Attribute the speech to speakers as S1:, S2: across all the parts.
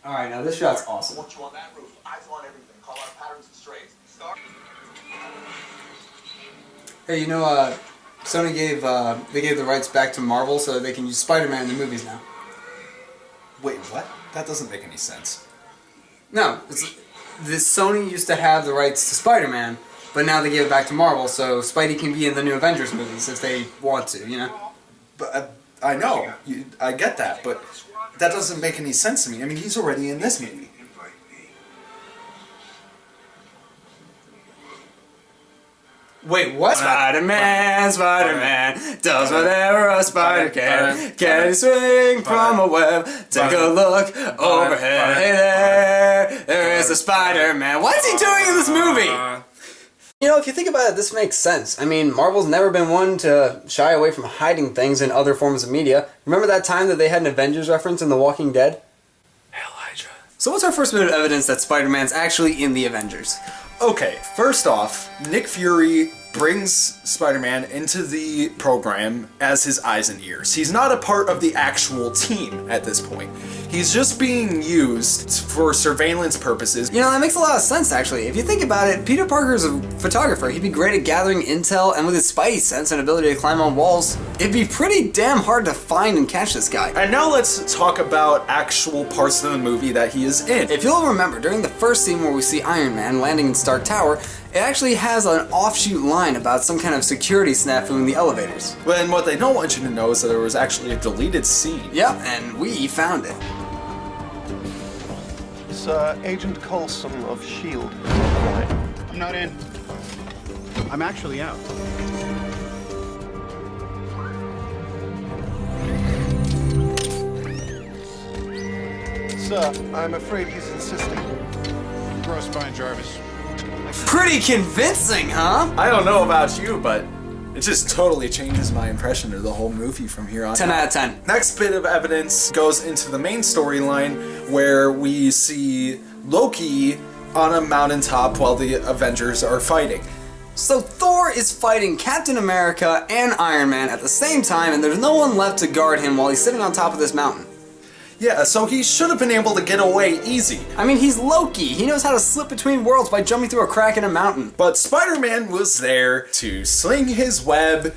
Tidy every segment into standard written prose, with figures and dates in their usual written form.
S1: Alright, now this shot's awesome.
S2: Want you on that roof. Eyes on everything. Call out patterns and strays. Start.
S1: Hey, you know, Sony gave the rights back to Marvel so they can use Spider-Man in the movies now.
S3: Wait, what? That doesn't make any sense.
S1: No, Sony used to have the rights to Spider-Man, but now they gave it back to Marvel, so Spidey can be in the new Avengers movies if they want to, you know?
S3: But I know, I get that, but that doesn't make any sense to me. I mean, he's already in this movie.
S1: Wait, what? Spider-Man does whatever a spider can. Can he swing from a web? Take a look overhead. Hey there is a Spider-Man. What is he doing in this movie? You know, if you think about it, this makes sense. I mean, Marvel's never been one to shy away from hiding things in other forms of media. Remember that time that they had an Avengers reference in The Walking Dead?
S3: Hail Hydra.
S1: So what's our first bit of evidence that Spider-Man's actually in the Avengers?
S3: Okay, first off, Nick Fury brings Spider-Man into the program as his eyes and ears. He's not a part of the actual team at this point. He's just being used for surveillance purposes.
S1: You know, that makes a lot of sense, actually. If you think about it, Peter Parker's a photographer. He'd be great at gathering intel, and with his spidey sense and ability to climb on walls, it'd be pretty damn hard to find and catch this guy.
S3: And now let's talk about actual parts of the movie that he is in.
S1: If you'll remember, during the first scene where we see Iron Man landing in Stark Tower, it actually has an offshoot line about some kind of security snafu in the elevators.
S3: And what they don't want you to know is that there was actually a deleted scene.
S1: Yep, and we found it.
S4: It's Agent Coulson of S.H.I.E.L.D.
S5: I'm not in. I'm actually out.
S4: Sir, I'm afraid he's insisting.
S5: Gross Fine Jarvis.
S1: Pretty convincing, huh?
S3: I don't know about you, but it just totally changes my impression of the whole movie from here on
S1: 10 out of 10.
S3: Next bit of evidence goes into the main storyline where we see Loki on a mountaintop while the Avengers are fighting.
S1: So Thor is fighting Captain America and Iron Man at the same time, and there's no one left to guard him while he's sitting on top of this mountain.
S3: Yeah, so he should have been able to get away easy.
S1: I mean, he's Loki. He knows how to slip between worlds by jumping through a crack in a mountain.
S3: But Spider-Man was there to sling his web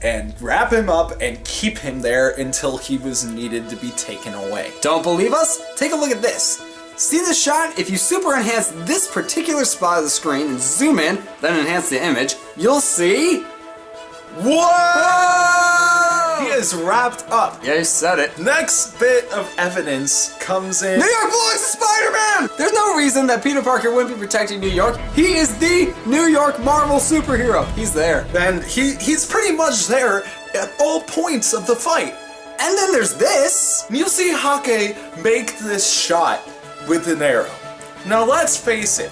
S3: and wrap him up and keep him there until he was needed to be taken away.
S1: Don't believe us? Take a look at this. See this shot? If you super enhance this particular spot of the screen and zoom in, then enhance the image, you'll see...
S3: Whoa! He is wrapped up.
S1: Yeah, you said it.
S3: Next bit of evidence comes in.
S1: New York belongs to Spider-Man! There's no reason that Peter Parker wouldn't be protecting New York. He is the New York Marvel superhero. He's there.
S3: And he's pretty much there at all points of the fight.
S1: And then there's this.
S3: You see Hawkeye make this shot with an arrow. Now let's face it,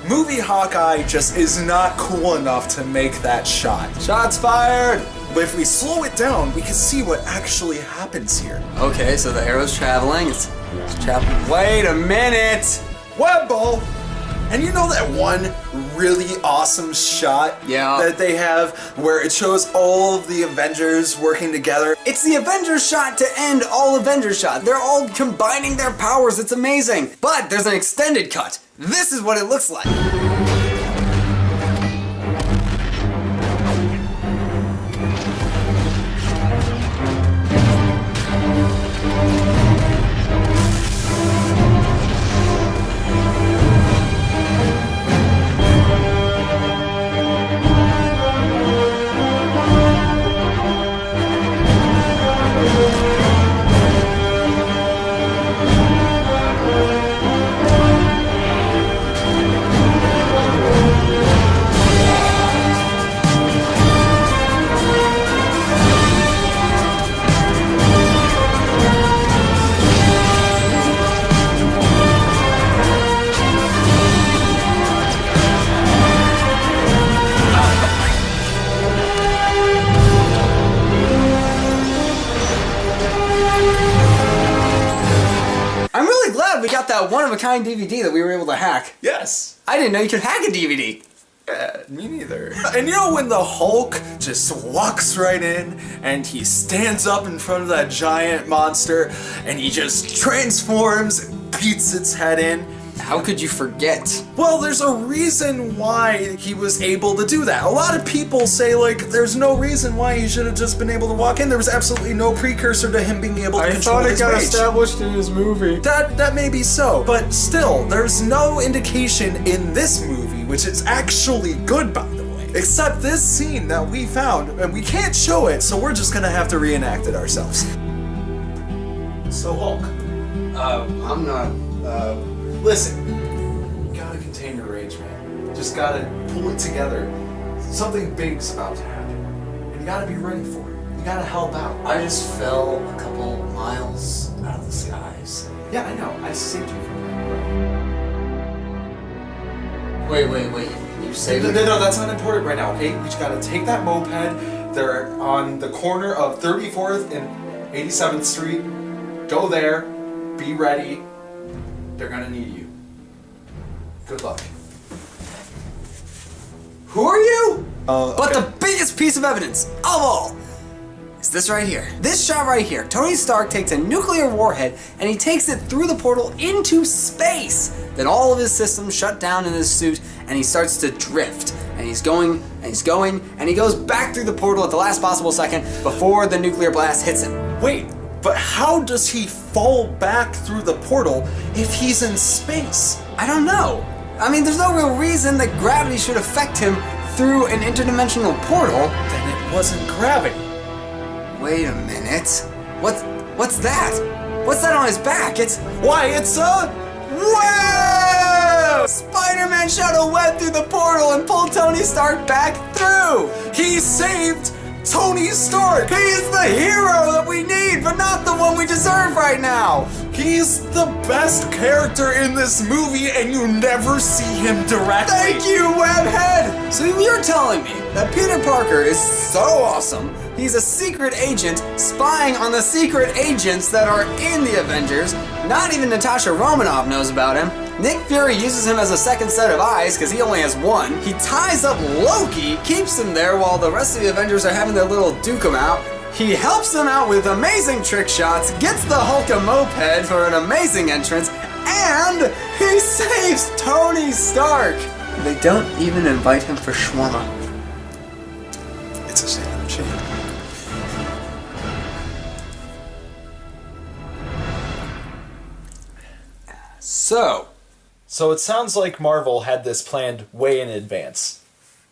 S3: movie Hawkeye just is not cool enough to make that shot.
S1: Shots fired!
S3: But if we slow it down, we can see what actually happens here.
S1: Okay, so the arrow's traveling. It's traveling. Wait a minute!
S3: Web ball! And you know that one really awesome shot that they have where it shows all of the Avengers working together?
S1: It's the Avengers shot to end all Avengers shot. They're all combining their powers. It's amazing. But there's an extended cut. This is what it looks like. We got that one-of-a-kind DVD that we were able to hack.
S3: Yes.
S1: I didn't know you could hack a DVD.
S3: Yeah, me neither. And you know when the Hulk just walks right in and he stands up in front of that giant monster and he just transforms beats its head in.
S1: How could you forget?
S3: Well, there's a reason why he was able to do that. A lot of people say, like, there's no reason why he should have just been able to walk in. There was absolutely no precursor to him being able to control his rage.
S1: established in his movie.
S3: That may be so, but still, there's no indication in this movie, which is actually good, by the way, except this scene that we found, and we can't show it, so we're just gonna have to reenact it ourselves. So, Hulk.
S1: I'm not,
S3: Listen, you gotta contain your rage, man. Just gotta pull it together. Something big's about to happen, and you gotta be ready for it. You gotta help out.
S1: I just fell a couple miles out of the skies.
S3: Yeah, I know. I saved you from that.
S1: Wait. You saved me?
S3: No, that's not important right now, okay? We just gotta take that moped. They're on the corner of 34th and 87th Street. Go there. Be ready. They're gonna need you. Good luck.
S1: Who are you?
S3: But
S1: But the biggest piece of evidence of all is this right here. This shot right here. Tony Stark takes a nuclear warhead and he takes it through the portal into space. Then all of his systems shut down in his suit and he starts to drift. And he's going, and he goes back through the portal at the last possible second before the nuclear blast hits him.
S3: wait, but how does he fall back through the portal if he's in space?
S1: I don't know. I mean, there's no real reason that gravity should affect him through an interdimensional portal.
S3: Then it wasn't gravity.
S1: Wait a minute. What's that? What's that on his back?
S3: Why, it's a...
S1: Whoa! Spider-Man shot a web through the portal and pulled Tony Stark back through!
S3: He saved Tony Stark!
S1: He's the hero that we need, but not the one we deserve right now!
S3: He's the best character in this movie, and you never see him directly.
S1: Thank you, Webhead! So you're telling me that Peter Parker is so awesome, he's a secret agent spying on the secret agents that are in the Avengers. Not even Natasha Romanoff knows about him. Nick Fury uses him as a second set of eyes because he only has one. He ties up Loki, keeps him there while the rest of the Avengers are having their little duke him out. He helps them out with amazing trick shots, gets the Hulk a moped for an amazing entrance, and he saves Tony Stark. They don't even invite him for shawarma.
S3: It's a shame. So it sounds like Marvel had this planned way in advance.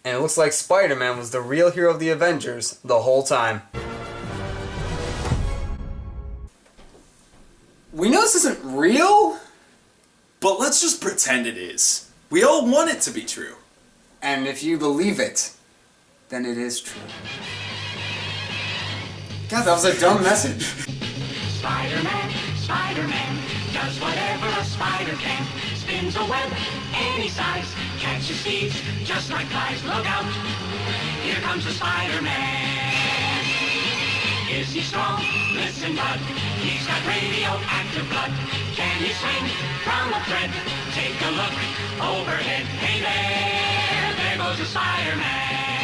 S1: And it looks like Spider-Man was the real hero of the Avengers the whole time. We know this isn't real,
S3: But let's just pretend it is. We all want it to be true.
S1: and if you believe it, then it is true. God, that was a dumb message.
S6: Spider-Man, Spider-Man, does whatever a spider can. Spins a web any size, catches thieves just like flies. Look out, here comes the Spider-Man. Is he strong? Listen, bud, he's got radioactive blood. Can he swing from a thread? Take a look overhead. Hey there goes the Spider-Man.